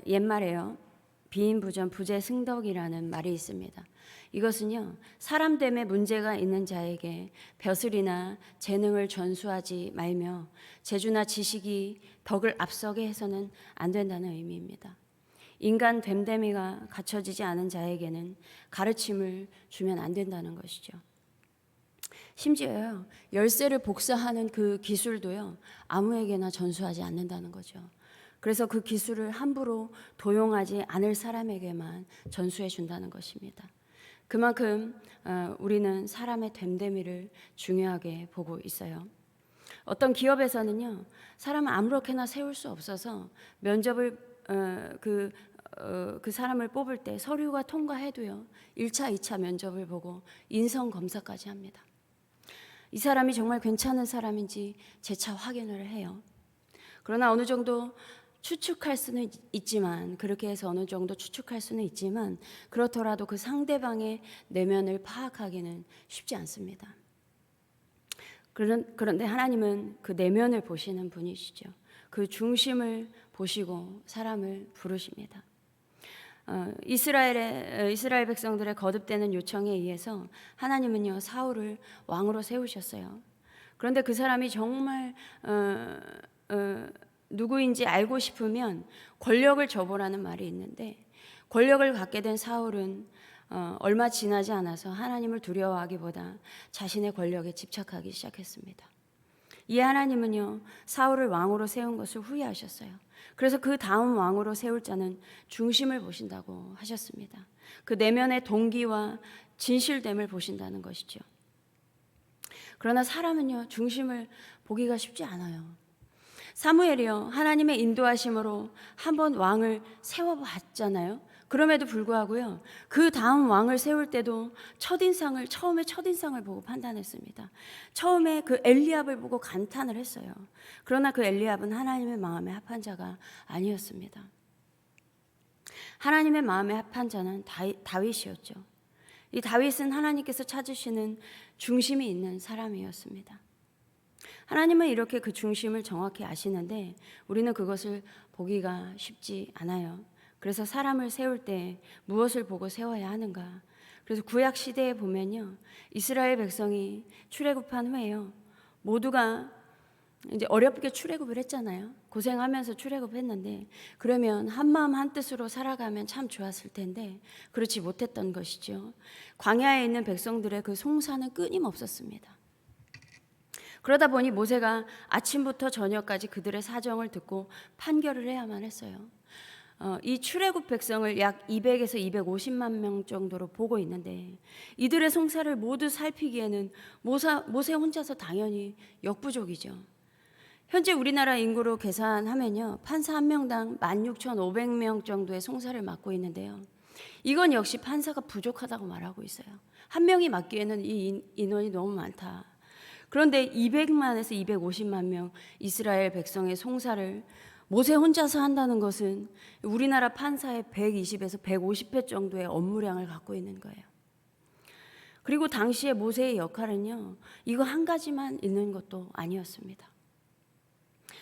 옛말에요. 비인부전 부재승덕이라는 말이 있습니다. 이것은요, 사람 됨에 문제가 있는 자에게 벼슬이나 재능을 전수하지 말며 재주나 지식이 덕을 앞서게 해서는 안 된다는 의미입니다. 인간 됨됨이가 갖춰지지 않은 자에게는 가르침을 주면 안 된다는 것이죠. 심지어요, 열쇠를 복사하는 그 기술도요, 아무에게나 전수하지 않는다는 거죠. 그래서 그 기술을 함부로 도용하지 않을 사람에게만 전수해 준다는 것입니다. 그만큼 우리는 사람의 됨됨이를 중요하게 보고 있어요. 어떤 기업에서는요, 사람을 아무렇게나 세울 수 없어서 면접을 그 사람을 뽑을 때 서류가 통과해도요, 1차, 2차 면접을 보고 인성 검사까지 합니다. 이 사람이 정말 괜찮은 사람인지 재차 확인을 해요. 그러나 어느 정도 추측할 수는 있지만, 그렇게 해서 어느 정도 추측할 수는 있지만, 그렇더라도 그 상대방의 내면을 파악하기는 쉽지 않습니다. 그런데 하나님은 그 내면을 보시는 분이시죠. 그 중심을 보시고 사람을 부르십니다. 이스라엘 백성들의 거듭되는 요청에 의해서 하나님은요, 사울을 왕으로 세우셨어요. 그런데 그 사람이 정말 누구인지 알고 싶으면 권력을 줘보라는 말이 있는데, 권력을 갖게 된 사울은 얼마 지나지 않아서 하나님을 두려워하기보다 자신의 권력에 집착하기 시작했습니다. 이 하나님은요, 사울을 왕으로 세운 것을 후회하셨어요. 그래서 그 다음 왕으로 세울 자는 중심을 보신다고 하셨습니다. 그 내면의 동기와 진실됨을 보신다는 것이죠. 그러나 사람은요, 중심을 보기가 쉽지 않아요. 사무엘이요, 하나님의 인도하심으로 한번 왕을 세워봤잖아요. 그럼에도 불구하고요, 그 다음 왕을 세울 때도 처음에 첫인상을 보고 판단했습니다. 처음에 그 엘리압을 보고 감탄을 했어요. 그러나 그 엘리압은 하나님의 마음에 합한 자가 아니었습니다. 하나님의 마음에 합한 자는 다윗이었죠. 이 다윗은 하나님께서 찾으시는 중심이 있는 사람이었습니다. 하나님은 이렇게 그 중심을 정확히 아시는데 우리는 그것을 보기가 쉽지 않아요. 그래서 사람을 세울 때 무엇을 보고 세워야 하는가? 그래서 구약 시대에 보면요, 이스라엘 백성이 출애굽한 후에요, 모두가 이제 어렵게 출애굽을 했잖아요. 고생하면서 출애굽했는데, 그러면 한 마음 한 뜻으로 살아가면 참 좋았을 텐데 그렇지 못했던 것이죠. 광야에 있는 백성들의 그 송사는 끊임없었습니다. 그러다 보니 모세가 아침부터 저녁까지 그들의 사정을 듣고 판결을 해야만 했어요. 이 출애굽 백성을 약 200에서 250만 명 정도로 보고 있는데, 이들의 송사를 모두 살피기에는 모세 혼자서 당연히 역부족이죠. 현재 우리나라 인구로 계산하면요, 판사 한 명당 16,500명 정도의 송사를 맡고 있는데요, 이건 역시 판사가 부족하다고 말하고 있어요. 한 명이 맡기에는 이 인원이 너무 많다. 그런데 200만에서 250만 명 이스라엘 백성의 송사를 모세 혼자서 한다는 것은 우리나라 판사의 120에서 150배 정도의 업무량을 갖고 있는 거예요. 그리고 당시에 모세의 역할은요, 이거 한 가지만 있는 것도 아니었습니다.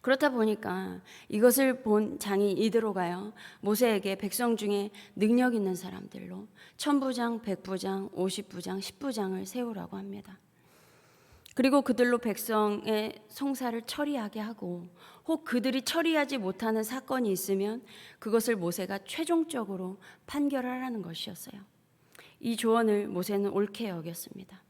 그렇다 보니까 이것을 본 장인 이드로가요, 모세에게 백성 중에 능력 있는 사람들로 1000부장, 100부장, 50부장, 10부장을 세우라고 합니다. 그리고 그들로 백성의 송사를 처리하게 하고, 혹 그들이 처리하지 못하는 사건이 있으면 그것을 모세가 최종적으로 판결하라는 것이었어요. 이 조언을 모세는 옳게 여겼습니다.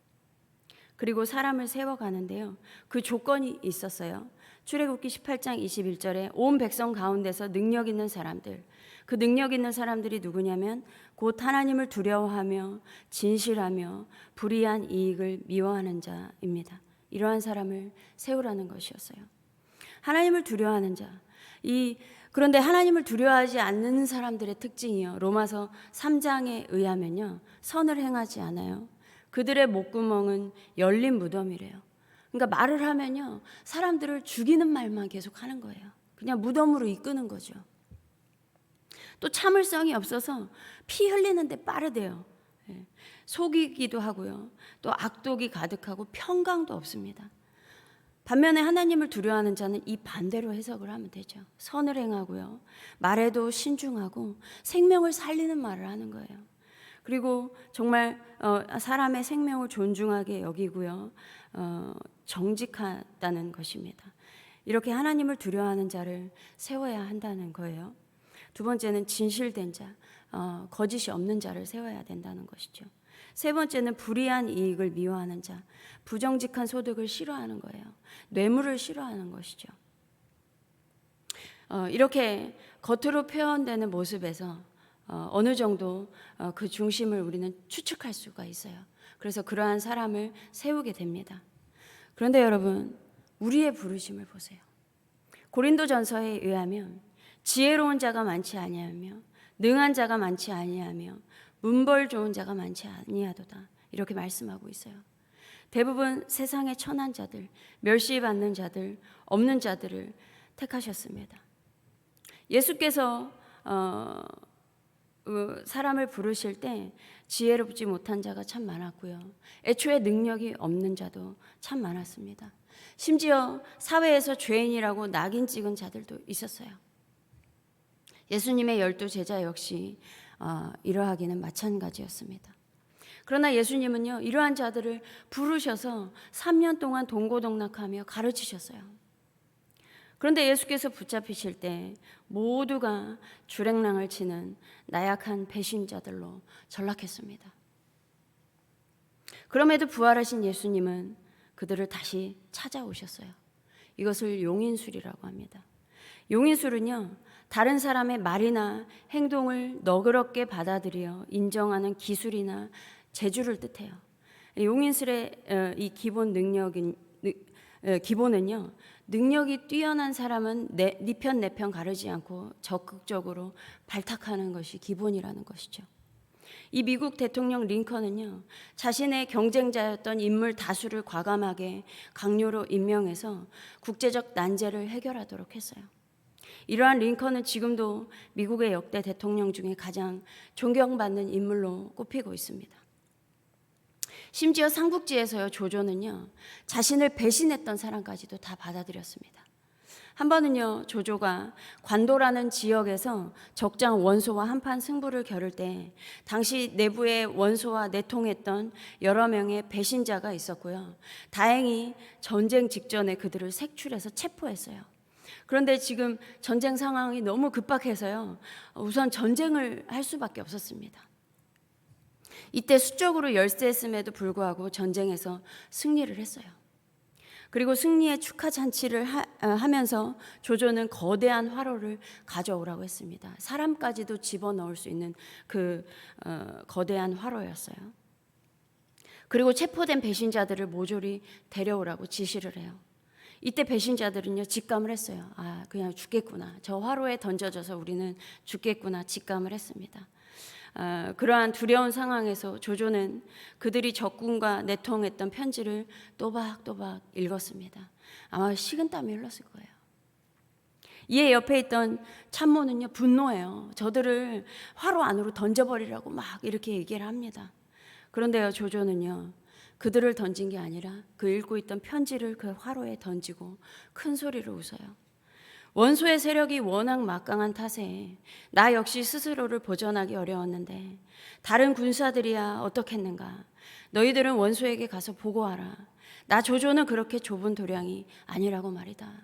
그리고 사람을 세워가는데요, 그 조건이 있었어요. 출애굽기 18장 21절에 온 백성 가운데서 능력 있는 사람들, 그 능력 있는 사람들이 누구냐면 곧 하나님을 두려워하며 진실하며 불의한 이익을 미워하는 자입니다. 이러한 사람을 세우라는 것이었어요. 하나님을 두려워하는 자. 그런데 하나님을 두려워하지 않는 사람들의 특징이요, 로마서 3장에 의하면요, 선을 행하지 않아요. 그들의 목구멍은 열린 무덤이래요. 그러니까 말을 하면요, 사람들을 죽이는 말만 계속 하는 거예요. 그냥 무덤으로 이끄는 거죠. 또 참을성이 없어서 피 흘리는데 빠르대요. 속이기도 하고요, 또 악독이 가득하고 평강도 없습니다. 반면에 하나님을 두려워하는 자는 이 반대로 해석을 하면 되죠. 선을 행하고요. 말에도 신중하고 생명을 살리는 말을 하는 거예요. 그리고 정말 사람의 생명을 존중하게 여기고요. 정직하다는 것입니다. 이렇게 하나님을 두려워하는 자를 세워야 한다는 거예요. 두 번째는 진실된 자, 거짓이 없는 자를 세워야 된다는 것이죠. 세 번째는 불의한 이익을 미워하는 자, 부정직한 소득을 싫어하는 거예요. 뇌물을 싫어하는 것이죠. 이렇게 겉으로 표현되는 모습에서 어느 정도 그 중심을 우리는 추측할 수가 있어요. 그래서 그러한 사람을 세우게 됩니다. 그런데 여러분, 우리의 부르심을 보세요. 고린도전서에 의하면 지혜로운 자가 많지 아니하며 능한 자가 많지 아니하며 문벌 좋은 자가 많지 아니하도다, 이렇게 말씀하고 있어요. 대부분 세상의 천한 자들, 멸시받는 자들, 없는 자들을 택하셨습니다. 예수께서 사람을 부르실 때 지혜롭지 못한 자가 참 많았고요. 애초에 능력이 없는 자도 참 많았습니다. 심지어 사회에서 죄인이라고 낙인 찍은 자들도 있었어요. 예수님의 12 제자 역시 이러하기는 마찬가지였습니다. 그러나 예수님은요, 이러한 자들을 부르셔서 3년 동안 동고동락하며 가르치셨어요. 그런데 예수께서 붙잡히실 때 모두가 주랭랑을 치는 나약한 배신자들로 전락했습니다. 그럼에도 부활하신 예수님은 그들을 다시 찾아오셨어요. 이것을 용인술이라고 합니다. 용인술은요, 다른 사람의 말이나 행동을 너그럽게 받아들여 인정하는 기술이나 재주를 뜻해요. 용인술의 이 기본은요, 능력이 뛰어난 사람은 네 편 내 편 가르지 않고 적극적으로 발탁하는 것이 기본이라는 것이죠. 이 미국 대통령 링컨은요, 자신의 경쟁자였던 인물 다수를 과감하게 강요로 임명해서 국제적 난제를 해결하도록 했어요. 이러한 링컨은 지금도 미국의 역대 대통령 중에 가장 존경받는 인물로 꼽히고 있습니다. 심지어 삼국지에서요, 조조는요, 자신을 배신했던 사람까지도 다 받아들였습니다. 한 번은요, 조조가 관도라는 지역에서 적장 원소와 한판 승부를 겨룰 때 당시 내부에 원소와 내통했던 여러 명의 배신자가 있었고요. 다행히 전쟁 직전에 그들을 색출해서 체포했어요. 그런데 지금 전쟁 상황이 너무 급박해서요, 우선 전쟁을 할 수밖에 없었습니다. 이때 수적으로 열세했음에도 불구하고 전쟁에서 승리를 했어요. 그리고 승리의 축하 잔치를 하면서 조조는 거대한 화로를 가져오라고 했습니다. 사람까지도 집어넣을 수 있는 그 거대한 화로였어요. 그리고 체포된 배신자들을 모조리 데려오라고 지시를 해요. 이때 배신자들은요, 직감을 했어요. 그냥 죽겠구나. 저 화로에 던져져서 우리는 죽겠구나 직감을 했습니다. 그러한 두려운 상황에서 조조는 그들이 적군과 내통했던 편지를 또박또박 읽었습니다. 아마 식은땀이 흘렀을 거예요. 이에 옆에 있던 참모는요, 분노해요. 저들을 화로 안으로 던져버리라고 막 이렇게 얘기를 합니다. 그런데요, 조조는요, 그들을 던진 게 아니라 그 읽고 있던 편지를 그 화로에 던지고 큰 소리로 웃어요. 원소의 세력이 워낙 막강한 탓에 나 역시 스스로를 보존하기 어려웠는데 다른 군사들이야 어떻겠는가. 너희들은 원소에게 가서 보고하라. 나 조조는 그렇게 좁은 도량이 아니라고 말이다.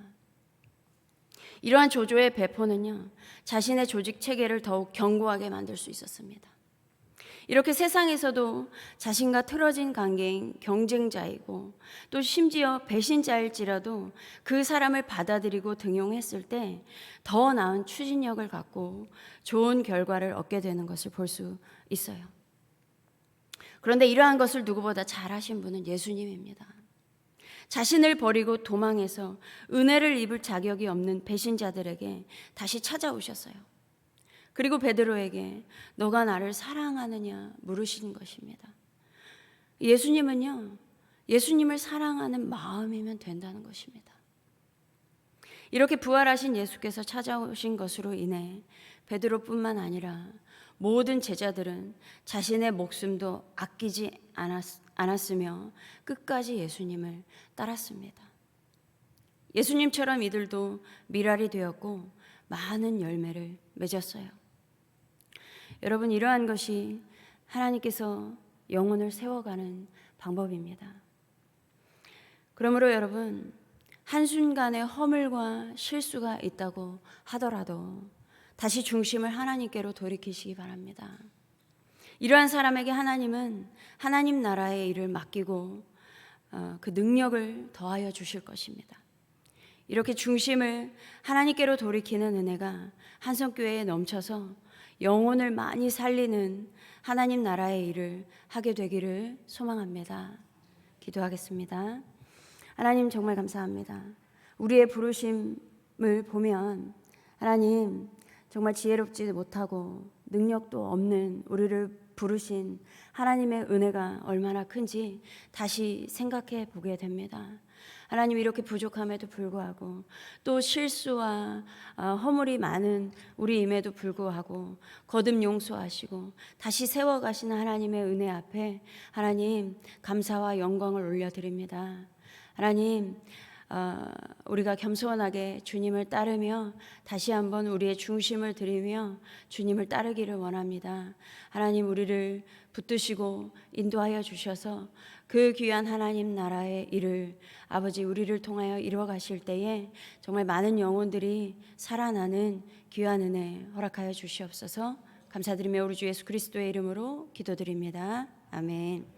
이러한 조조의 배포는요, 자신의 조직 체계를 더욱 견고하게 만들 수 있었습니다. 이렇게 세상에서도 자신과 틀어진 관계인 경쟁자이고 또 심지어 배신자일지라도 그 사람을 받아들이고 등용했을 때 더 나은 추진력을 갖고 좋은 결과를 얻게 되는 것을 볼 수 있어요. 그런데 이러한 것을 누구보다 잘하신 분은 예수님입니다. 자신을 버리고 도망해서 은혜를 입을 자격이 없는 배신자들에게 다시 찾아오셨어요. 그리고 베드로에게 너가 나를 사랑하느냐 물으신 것입니다. 예수님은요, 예수님을 사랑하는 마음이면 된다는 것입니다. 이렇게 부활하신 예수께서 찾아오신 것으로 인해 베드로뿐만 아니라 모든 제자들은 자신의 목숨도 아끼지 않았으며 끝까지 예수님을 따랐습니다. 예수님처럼 이들도 미랄이 되었고 많은 열매를 맺었어요. 여러분, 이러한 것이 하나님께서 영혼을 세워가는 방법입니다. 그러므로 여러분, 한순간의 허물과 실수가 있다고 하더라도 다시 중심을 하나님께로 돌이키시기 바랍니다. 이러한 사람에게 하나님은 하나님 나라의 일을 맡기고 그 능력을 더하여 주실 것입니다. 이렇게 중심을 하나님께로 돌이키는 은혜가 한성교회에 넘쳐서 영혼을 많이 살리는 하나님 나라의 일을 하게 되기를 소망합니다. 기도하겠습니다. 하나님, 정말 감사합니다. 우리의 부르심을 보면 하나님, 정말 지혜롭지 못하고 능력도 없는 우리를 부르신 하나님의 은혜가 얼마나 큰지 다시 생각해 보게 됩니다. 하나님, 이렇게 부족함에도 불구하고 또 실수와 허물이 많은 우리임에도 불구하고 거듭 용서하시고 다시 세워가시는 하나님의 은혜 앞에 하나님, 감사와 영광을 올려드립니다. 하나님, 우리가 겸손하게 주님을 따르며 다시 한번 우리의 중심을 드리며 주님을 따르기를 원합니다. 하나님, 우리를 붙드시고 인도하여 주셔서 그 귀한 하나님 나라의 일을 아버지 우리를 통하여 이루어 가실 때에 정말 많은 영혼들이 살아나는 귀한 은혜 허락하여 주시옵소서. 감사드리며 우리 주 예수 그리스도의 이름으로 기도드립니다. 아멘.